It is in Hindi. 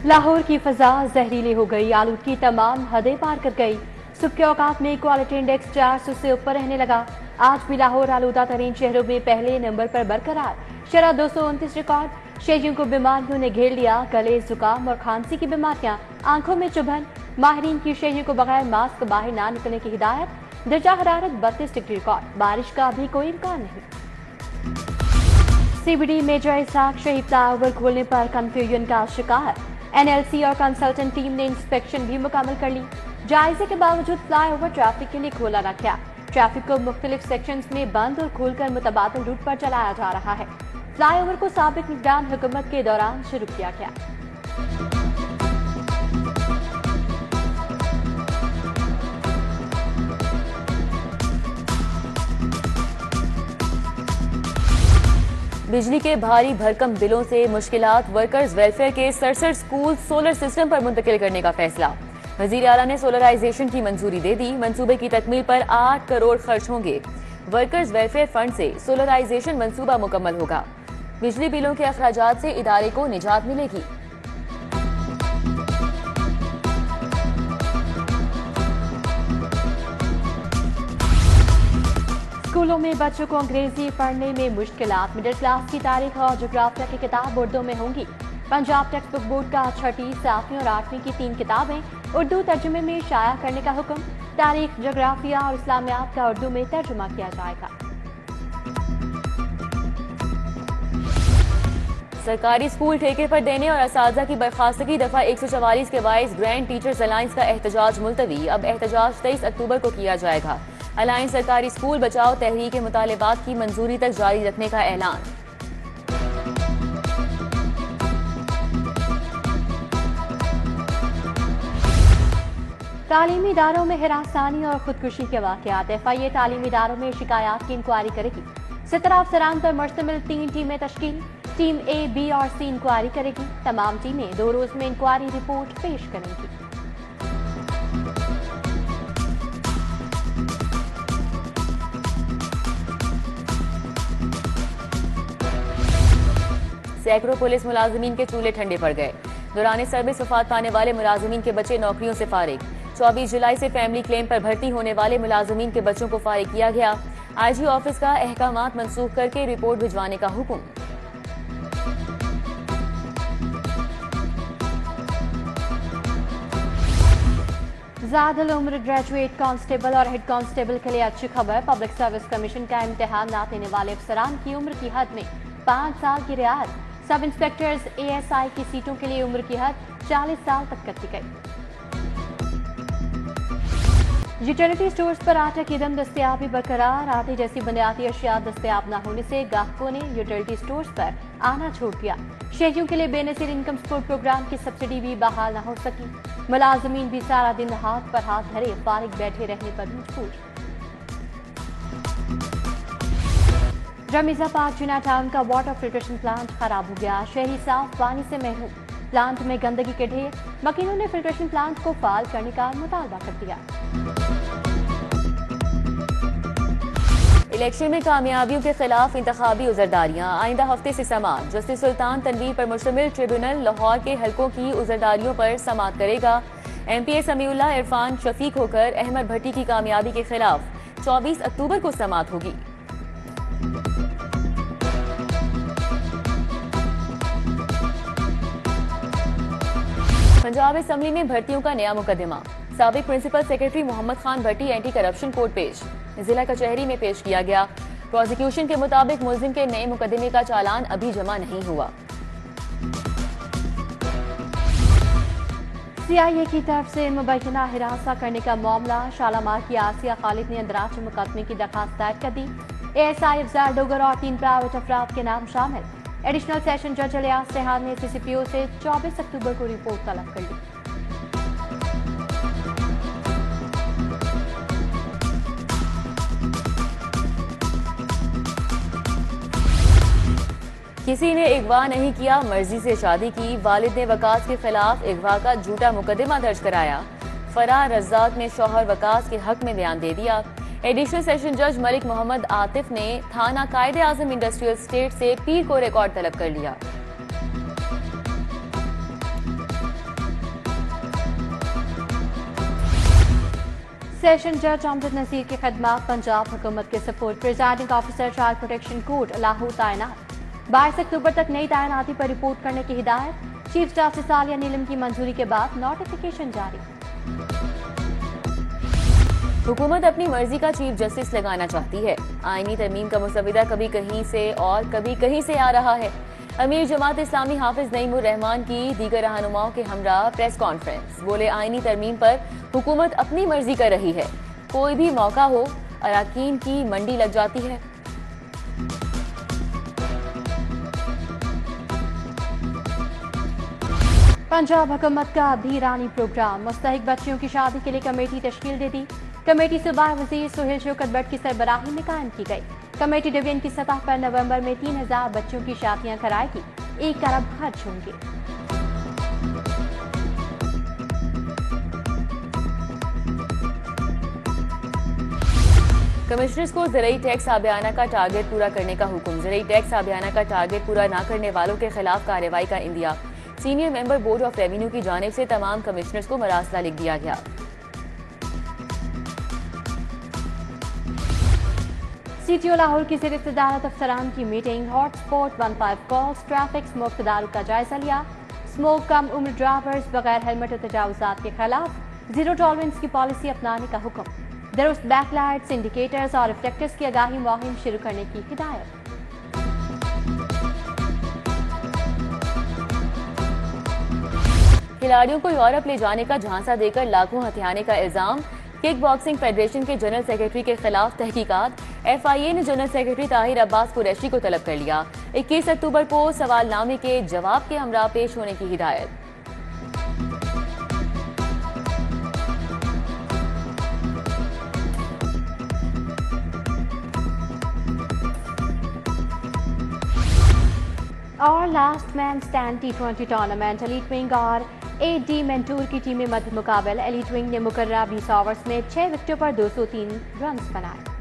लाहौर की फजा जहरीली हो गई, आलूदगी तमाम हदें पार कर गई। सुबह के औकात में क्वालिटी इंडेक्स 400 से ऊपर रहने लगा। आज भी लाहौर आलूदा तरीन शहरों में पहले नंबर पर बरकरार। शरह 229 रिकॉर्ड। शहरियों को बीमारियों ने घेर लिया, गले, जुकाम और खांसी की बीमारियां, आंखों में चुभन। माहिरीन की शहरियों को बगैर मास्क बाहर ना निकलने की हिदायत। दर्जा हरारत 32 डिग्री रिकॉर्ड, बारिश का भी कोई इम्कान नहीं। सीबीडी मेजर इसाक शहीद फ्लाईओवर खोलने पर कंफ्यूजन का शिकार। एनएलसी और कंसल्टेंट टीम ने इंस्पेक्शन भी मुकम्मल कर ली। जायजे के बावजूद फ्लाईओवर ट्रैफिक के लिए खोला न गया। ट्रैफिक को मुख्तलिफ सेक्शंस में बंद और खोलकर मुतबादिल रूट पर चलाया जा रहा है। फ्लाईओवर को साबिक निगरान हुकूमत के दौरान शुरू किया गया। बिजली के भारी भरकम बिलों से मुश्किलात, वर्कर्स वेलफेयर के 67 स्कूल सोलर सिस्टम पर मुंतकिल करने का फैसला। वजीर आला ने सोलराइजेशन की मंजूरी दे दी। मंसूबे की तकमील पर 8 करोड़ खर्च होंगे। वर्कर्स वेलफेयर फंड से सोलराइजेशन मंसूबा मुकम्मल होगा। बिजली बिलों के अखराजात से इदारे को निजात मिलेगी। स्कूलों में बच्चों को अंग्रेजी पढ़ने में मुश्किलात। मिडिल क्लास की तारीख और जोग्राफिया की किताब उर्दू में होंगी। पंजाब टेक्स्ट बुक बोर्ड का 6ठी, 7वीं और 8वीं की 3 किताबें उर्दू तर्जुमे में शाया करने का हुक्म। तारीख, जोग्राफिया और इस्लामियात का उर्दू में तर्जुमा किया जाएगा। सरकारी स्कूल ठेके पर देने और असातिज़ा की बर्खास्तगी दफा 144 के बाइस ग्रैंड टीचर्स अलायंस का एहतजाज मुलतवी। अब एहतजाज 23 अक्टूबर को किया जाएगा। अलायंस सरकारी स्कूल बचाओ तहरीक के मुतालिबात की मंजूरी तक जारी रखने का ऐलान। तालीमी इदारों में हिरासानी और खुदकुशी के वाकयात। एफआईए तालीमी इदारों में शिकायत की इंक्वायरी करेगी। 17 अफसरान पर मुश्तमिल 3 टीमें तश्कील। टीम ए, बी और सी इंक्वायरी करेगी। तमाम टीमें 2 रोज में इंक्वायरी रिपोर्ट पेश करेंगी। सैकड़ों पुलिस मुलाजिमीन के चूल्हे ठंडे पड़ गए। दौरान सर्विस वफात पाने वाले मुलाजिमीन के बच्चे नौकरियों से फारिग। 24 जुलाई से फैमिली क्लेम पर भर्ती होने वाले मुलाजिमीन के बच्चों को फारिग किया गया। आईजी ऑफिस का अहकामात मनसूख करके रिपोर्ट भिजवाने का हुक्म। ज़्यादा उम्र ग्रेजुएट कांस्टेबल और हेड कांस्टेबल के लिए अच्छी खबर। पब्लिक सर्विस कमीशन का इम्तिहान न देने वाले अफसरान की उम्र की हद में 5 साल की रियायत। सब इंस्पेक्टर्स एएसआई की सीटों के लिए उम्र की हद 40 साल तक कर दी गई। यूटिलिटी स्टोर्स पर आटे की दम दस्तयाबी बरकरार। आटे जैसी बुनियादी अशिया दस्तयाब न होने से ग्राहकों ने यूटिलिटी स्टोर्स पर आना छोड़ दिया। शहरियों के लिए बेनजीर इनकम सपोर्ट प्रोग्राम की सब्सिडी भी बहाल न हो सकी। मुलाजमीन भी सारा दिन हाथ पर हाथ धरे फारिग बैठे रहने पर मजबूर। रमीजा पार्क जुना टाउन का वाटर फिल्ट्रेशन प्लांट खराब हो गया। शहरी साफ पानी से महरूम। प्लांट में गंदगी के ढेर। मकीनों ने फिल्ट्रेशन प्लांट को फाल करने का मुतालबा कर दिया। इलेक्शन में कामयाबियों के खिलाफ इंतखाबी उजरदारियां। आइंदा हफ्ते से समाअत। जस्टिस सुल्तान तनवीर पर मुश्तमिल ट्रिब्यूनल लाहौर के हलकों की उजरदारियों पर समाअत करेगा। एमपीए समीउल्लाह इरफान शफीक होकर अहमद भट्टी की कामयाबी के खिलाफ 24 अक्टूबर को समाअत होगी। पंजाब असेंबली में भर्तियों का नया मुकदमा। साबिक प्रिंसिपल सेक्रेटरी मोहम्मद खान भट्टी एंटी करप्शन कोर्ट पेश। जिला कचहरी में पेश किया गया। प्रोसिक्यूशन के मुताबिक मुलजिम के नए मुकदमे का चालान अभी जमा नहीं हुआ। सीआईए की तरफ से मुबैना हिरासा करने का मामला। शालामार की आसिया खालिद ने अंदराज मुकदमे की दरखास्त दायर कर दी। एएसआई अफजार डोगर और 3 प्राइवेट अफराद के नाम शामिल। एडिशनल सेशन जज इलियास सेहान ने सीसीपीओ से 24 अक्टूबर को रिपोर्ट तलब कर ली। किसी ने अगवा नहीं किया, मर्जी से शादी की। वालिद ने वकास के खिलाफ अगवा का झूठा मुकदमा दर्ज कराया। फरार रज़ाक ने शौहर वकास के हक में बयान दे दिया। एडिशनल सेशन जज मलिक मोहम्मद आतिफ ने थाना कायदे आजम इंडस्ट्रियल स्टेट से पीर को रिकॉर्ड तलब कर लिया। सेशन जज अमजद नजीर की खदमात पंजाब हुकूमत के support presiding officer child protection court Lahore तैनात 22 अक्टूबर तक नई तैनाती पर रिपोर्ट करने की हिदायत। चीफ जस्टिस आलिया नीलम की मंजूरी के बाद नोटिफिकेशन जारी। हुकूमत अपनी मर्जी का चीफ जस्टिस लगाना चाहती है। आईनी तरमीम का मुसविदा कभी कहीं से और कभी कहीं से आ रहा है। अमीर जमात इस्लामी हाफिज नईमुर रहमान की दीगर रहनुमाओं के हमरा प्रेस कॉन्फ्रेंस। बोले, आईनी तरमीम पर हुकूमत अपनी मर्जी कर रही है। कोई भी मौका हो अराकीन की मंडी लग जाती है। पंजाब हुकूमत का धीरानी प्रोग्राम। मुस्तहिक बच्चियों की शादी के लिए कमेटी तश्कील दे दी। कमेटी सूबाई वजीर सुहेल शौकत भट्ट की सरबराही में कायम की गई। कमेटी डिवीजन की सतह पर नवंबर में 3000 बच्चों की शादियां कराएगी। 1 अरब खर्च होंगे। कमिश्नर्स को ज़राई टैक्स आबियाना का टारगेट पूरा करने का हुक्म। ज़राई टैक्स आबियाना का टारगेट पूरा न करने वालों के खिलाफ कार्रवाई का India. Senior member board of revenue की जानिब से तमाम कमिश्नर्स को मरासला लिख दिया गया। सीटीओ लाहौर की ज़ेर इक़्तिदारत अफसरान की meeting. Hotspot 15 calls, traffic smoke तदारुक का जायजा लिया। स्मोक कम उम्र ड्राइवर्स बगैर हेलमेट और तजावुज़ात के खिलाफ जीरो टॉलरेंस की पॉलिसी अपनाने का हुक्म। दुरुस्त बैकलाइट्स, इंडिकेटर्स और रिफ्लेक्टर्स की आगाही मुहिम शुरू करने की हिदायत। खिलाड़ियों को यूरोप ले जाने का झांसा देकर लाखों हथियाने का इल्जाम। किक बॉक्सिंग फेडरेशन के जनरल सेक्रेटरी के खिलाफ तहकीकात। FIA ने जनरल सेक्रेटरी ताहिर अब्बास कुरैशी को तलब कर लिया। 21 अक्टूबर को सवालनामे के जवाब के हमरा पेश होने की हिदायत। और last man stand T20 tournament. Elite wing और AD मेंटूर की टीमें मध्य मुकाबल। एलीट विंग ने मुकर्रर 20 ओवर्स में 6 विकेटों पर 203 रन बनाए।